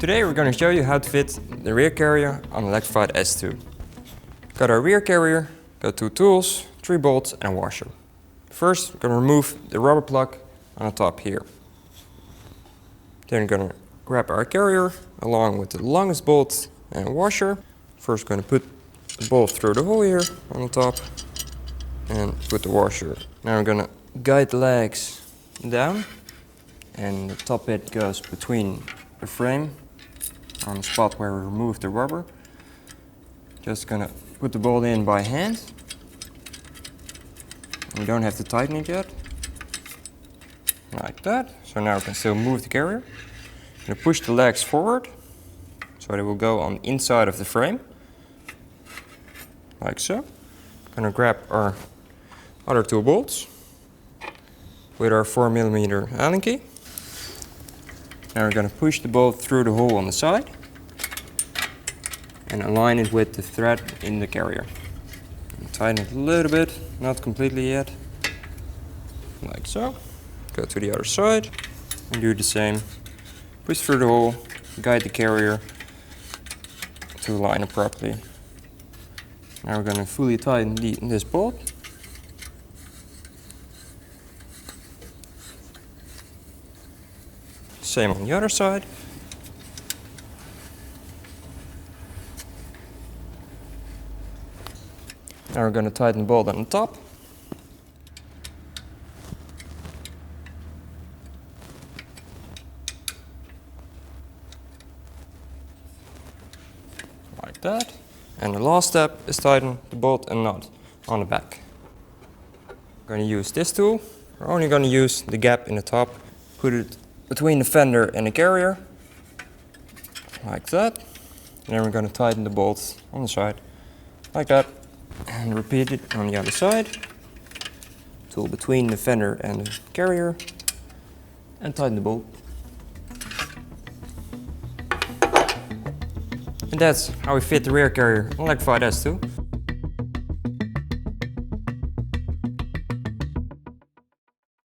Today we're going to show you how to fit the rear carrier on the Electrified S2. Got our rear carrier, got 2 tools, 3 bolts and a washer. First we're going to remove the rubber plug on the top here. Then we're going to grab our carrier along with the longest bolt and washer. First we're going to put the bolt through the hole here on the top and put the washer. Now we're going to guide the legs down and the top bit goes between the frame on the spot where we removed the rubber. Just gonna put the bolt in by hand. We don't have to tighten it yet. Like that. So now we can still move the carrier. I'm gonna push the legs forward so they will go on the inside of the frame. Like so. Gonna grab our other 2 bolts with our 4mm Allen key. Now we're going to push the bolt through the hole on the side and align it with the thread in the carrier. Tighten it a little bit, not completely yet, like so. Go to the other side and do the same. Push through the hole, guide the carrier to align it properly. Now we're going to fully tighten this bolt. Same on the other side. Now we're going to tighten the bolt on the top. Like that. And the last step is tighten the bolt and nut on the back. We're going to use this tool. We're only going to use the gap in the top. Put it between the fender and the carrier, like that. And then we're going to tighten the bolts on the side, like that. And repeat it on the other side. Tool between the fender and the carrier, and tighten the bolt. And that's how we fit the rear carrier on Electrified S2.